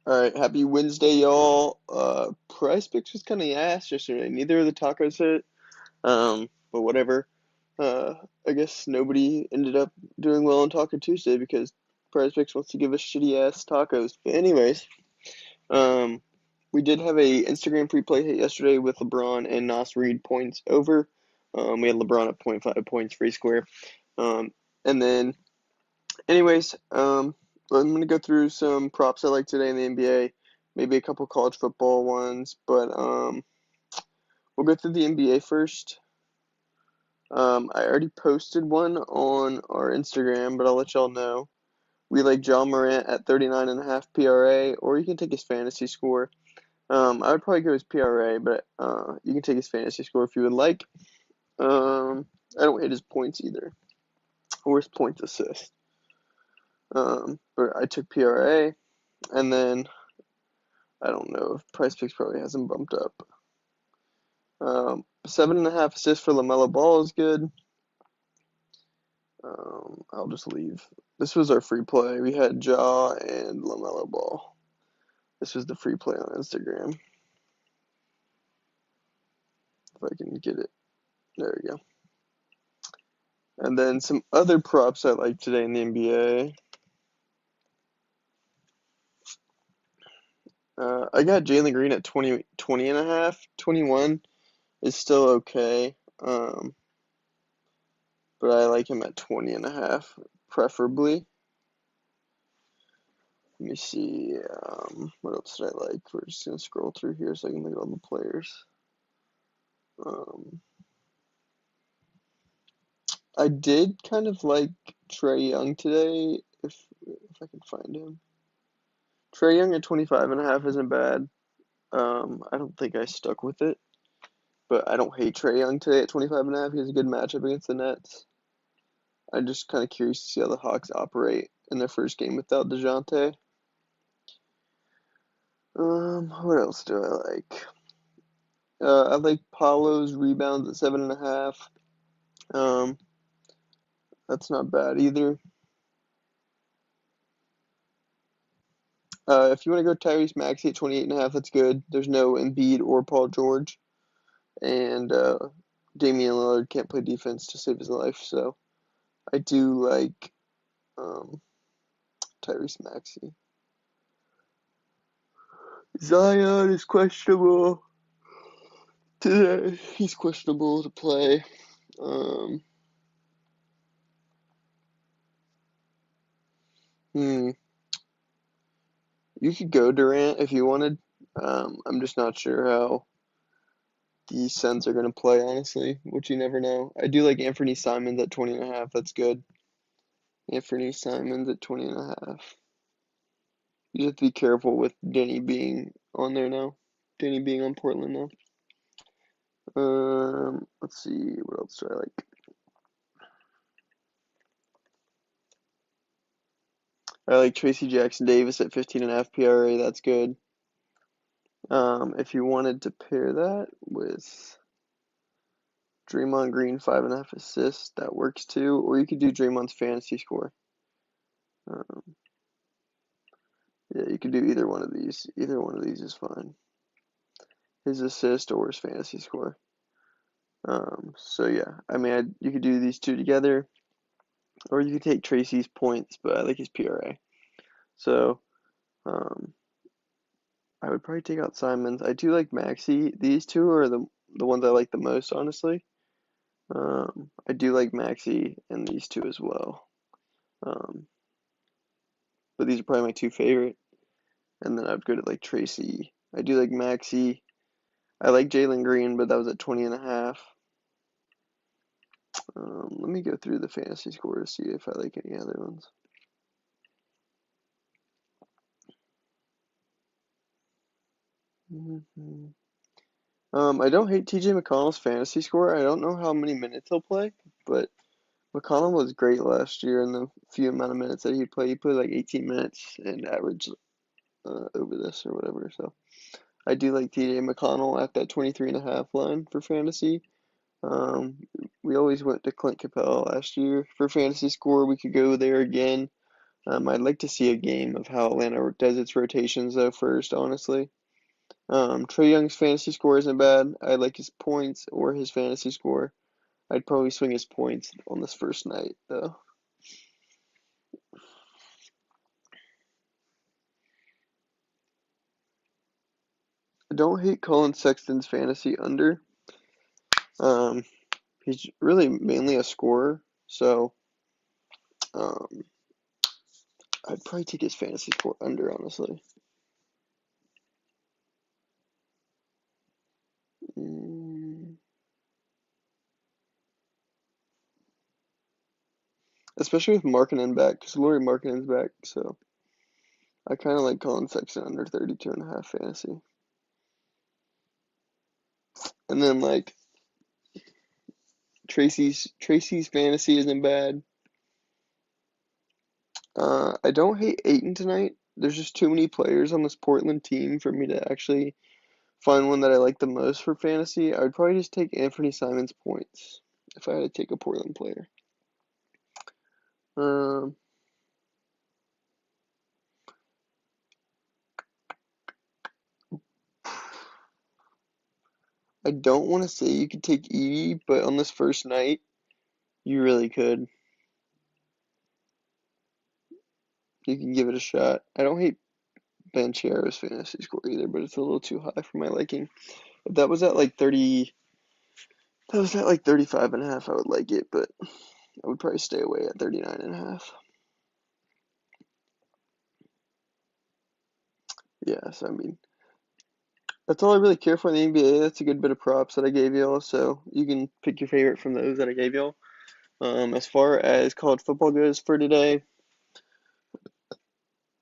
All right, happy Wednesday, y'all. Price Picks was kind of ass yesterday. Neither of the tacos hit. But whatever. Uh, I guess nobody ended up doing well on Taco Tuesday because Price Picks wants to give us shitty ass tacos. But anyways, um, we did have a Instagram free play hit yesterday with LeBron and Nas Reed points over. We had LeBron at point 0.5 points free square. Um, and then anyways, I'm gonna go through some props I like today in the NBA, maybe a couple college football ones, but we'll go through the NBA first. I already posted one on our Instagram, but I'll let y'all know. We like John Morant at 39.5 PRA, or you can take his fantasy score. I would probably go his PRA, but you can take his fantasy score if you would like. I don't hate his points either, or his points assist. But I took PRA, and then I don't know if Price Picks probably hasn't bumped up. 7.5 assists for LaMelo Ball is good. I'll just leave. This was our free play. We had Ja and LaMelo Ball. This was the free play on Instagram. If I can get it. There we go. And then some other props I like today in the NBA. I got Jalen Green at 20 and a half. 21 is still okay. But I like him at 20 and a half, preferably. Let me see. What else did I like? We're just gonna scroll through here so I can look at all the players. Um, I did kind of like Trae Young today, if I can find him. Trae Young at 25 and a half isn't bad. I don't think I stuck with it, but I don't hate Trae Young today at 25 and a half. He has a good matchup against the Nets. I'm just kind of curious to see how the Hawks operate in their first game without DeJounte. What else do I like? I like Paulo's rebounds at 7.5. Um, that's not bad either. If you want to go Tyrese Maxey at 28.5, that's good. There's no Embiid or Paul George, and Damian Lillard can't play defense to save his life, so I do like um, Tyrese Maxey. Zion is questionable today. He's questionable to play. Um, hmm. You could go Durant if you wanted. I'm just not sure how the Suns are going to play, honestly, which you never know. I do like Anthony Simons at 20.5. That's good. Anthony Simons at 20.5. You have to be careful with Danny being on there now. Danny being on Portland now. Let's see. What else do I like? I like Tracy Jackson Davis at 15.5 PRA. That's good. If you wanted to pair that with Draymond Green 5.5 assists, that works too. Or you could do Draymond's fantasy score. Um, yeah, you could do either one of these. Either one of these is fine. His assist or his fantasy score. So yeah, I mean, you could do these two together, or you could take Tracy's points, but I like his PRA. So, um, I would probably take out Simons. I do like Maxi. These two are the ones I like the most, honestly. I do like Maxi and these two as well. Um, but these are probably my two favorite. And then I'd go to like Tracy. I do like Maxi. I like Jalen Green, but that was at 20.5. Let me go through the fantasy score to see if I like any other ones. I don't hate TJ McConnell's fantasy score. I don't know how many minutes he'll play, but McConnell was great last year in the few amount of minutes that he played. He played like 18 minutes and averaged over this or whatever. So I do like TJ McConnell at that 23.5 line for fantasy. We always went to Clint Capella last year for fantasy score. We could go there again. I'd like to see a game of how Atlanta does its rotations though first, honestly. Trae Young's fantasy score isn't bad. I like his points or his fantasy score. I'd probably swing his points on this first night though. I don't hate Colin Sexton's fantasy under. Um, he's really mainly a scorer, so um, I'd probably take his fantasy score under, honestly. Mm, especially with Markkanen back, because Lauri Markkanen's back, so I kind of like Colin Sexton under 32.5 fantasy. And then like Tracy's fantasy isn't bad. I don't hate Ayton tonight. There's just too many players on this Portland team for me to actually find one that I like the most for fantasy. I would probably just take Anthony Simons points if I had to take a Portland player. Um, I don't want to say you could take Edie, but on this first night, you really could. You can give it a shot. I don't hate Banchero's fantasy score either, but it's a little too high for my liking. If that was at like 30, that was at like 35.5, I would like it, but I would probably stay away at 39.5. Yeah, so I mean, that's all I really care for in the NBA. That's a good bit of props that I gave y'all, so you can pick your favorite from those that I gave y'all. As far as college football goes for today,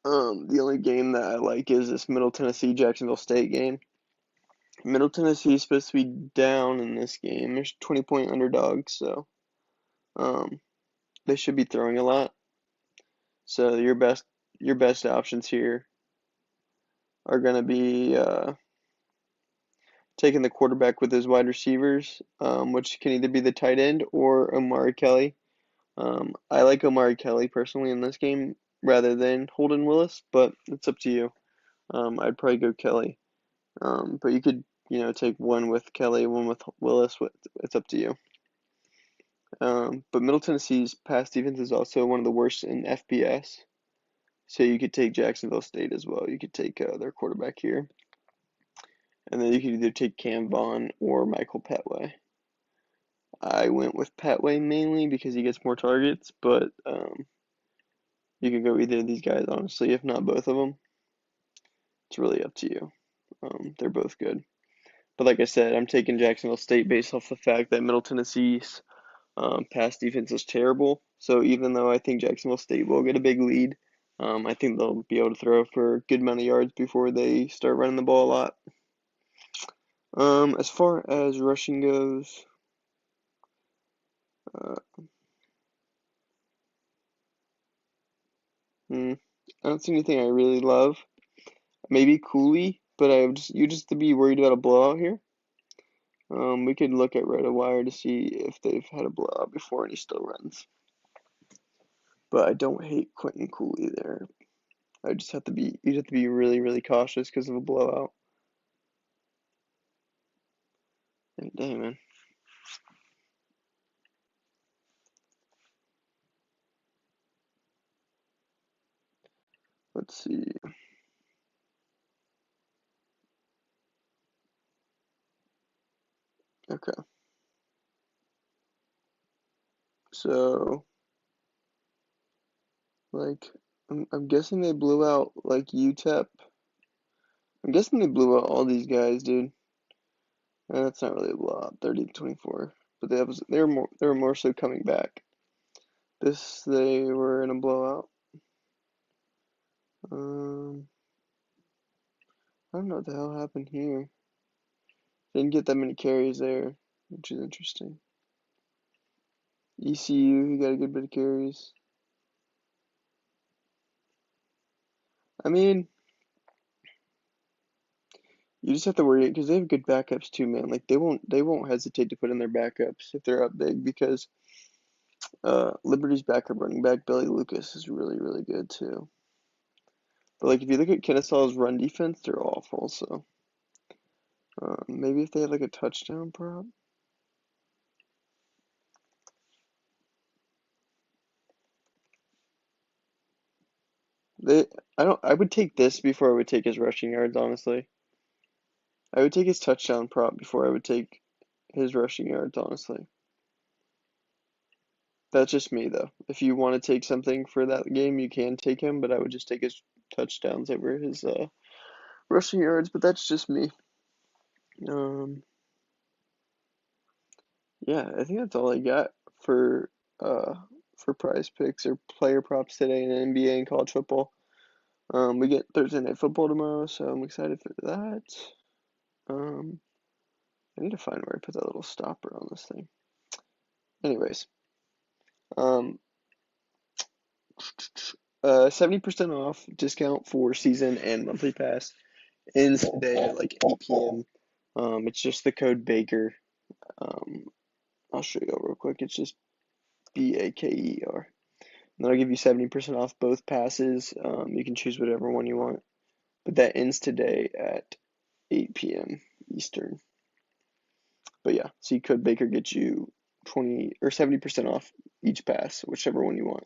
the only game that I like is this Middle Tennessee Jacksonville State game. Middle Tennessee is supposed to be down in this game. There's 20-point underdogs, so um, they should be throwing a lot. So your best options here are gonna be taking the quarterback with his wide receivers, which can either be the tight end or Omari Kelly. I like Omari Kelly personally in this game rather than Holden Willis, but it's up to you. I'd probably go Kelly. But you could, take one with Kelly, one with Willis. It's up to you. But Middle Tennessee's pass defense is also one of the worst in FBS. So you could take Jacksonville State as well. You could take their quarterback here. And then you could either take Cam Vaughn or Michael Petway. I went with Petway mainly because he gets more targets, but you could go either of these guys, honestly, if not both of them. It's really up to you. They're both good. But like I said, I'm taking Jacksonville State based off the fact that Middle Tennessee's pass defense is terrible. So even though I think Jacksonville State will get a big lead, I think they'll be able to throw for a good amount of yards before they start running the ball a lot. As far as rushing goes, uh, I don't see anything I really love. Maybe Cooley, but you just to be worried about a blowout here. We could look at RotoWire to see if they've had a blowout before and he still runs. But I don't hate Quentin Cooley there. You'd have to be really, really cautious because of a blowout. Dang, man. Let's see. Okay. So, like, I'm guessing they blew out, like, UTEP. I'm guessing they blew out all these guys, dude. That's not really a blowout, 30-24. But they were more so coming back. They were in a blowout. I don't know what the hell happened here. Didn't get that many carries there, which is interesting. ECU, he got a good bit of carries. I mean, you just have to worry because they have good backups too, man. Like they won't hesitate to put in their backups if they're up big because Liberty's backup running back, Billy Lucas, is really, really good too. But like if you look at Kennesaw's run defense, they're awful. So maybe if they had like a touchdown prop. I would take this before I would take his rushing yards, honestly. I would take his touchdown prop before I would take his rushing yards, honestly. That's just me though. If you want to take something for that game, you can take him, but I would just take his touchdowns over his rushing yards, but that's just me. Um yeah, I think that's all I got for uh prize picks or player props today in NBA and college football. We get Thursday night football tomorrow, so I'm excited for that. Um I need to find where I put that little stopper on this thing. Anyways, um 70% off discount for season and monthly pass ends today at like 8 p.m. It's just the code Baker. Um, I'll show you real quick. It's just BAKER. And that'll give you 70% off both passes. You can choose whatever one you want. But that ends today at 8 p.m. Eastern. But yeah, see code Baker gets you 20 or 70% off each pass, whichever one you want.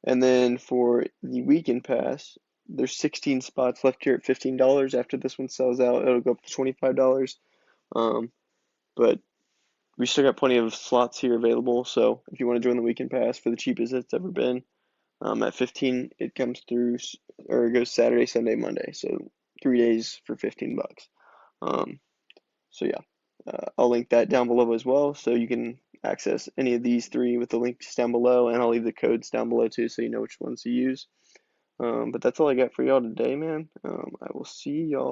And then for the weekend pass, there's 16 spots left here at $15. After this one sells out, it'll go up to $25. Um, but we still got plenty of slots here available. So if you want to join the weekend pass for the cheapest it's ever been, at 15, it comes through or it goes Saturday, Sunday, Monday. So 3 days for $15. Um, so yeah, I'll link that down below as well, so you can access any of these three with the links down below, and I'll leave the codes down below too, so you know which ones to use. But that's all I got for y'all today, man. I will see y'all.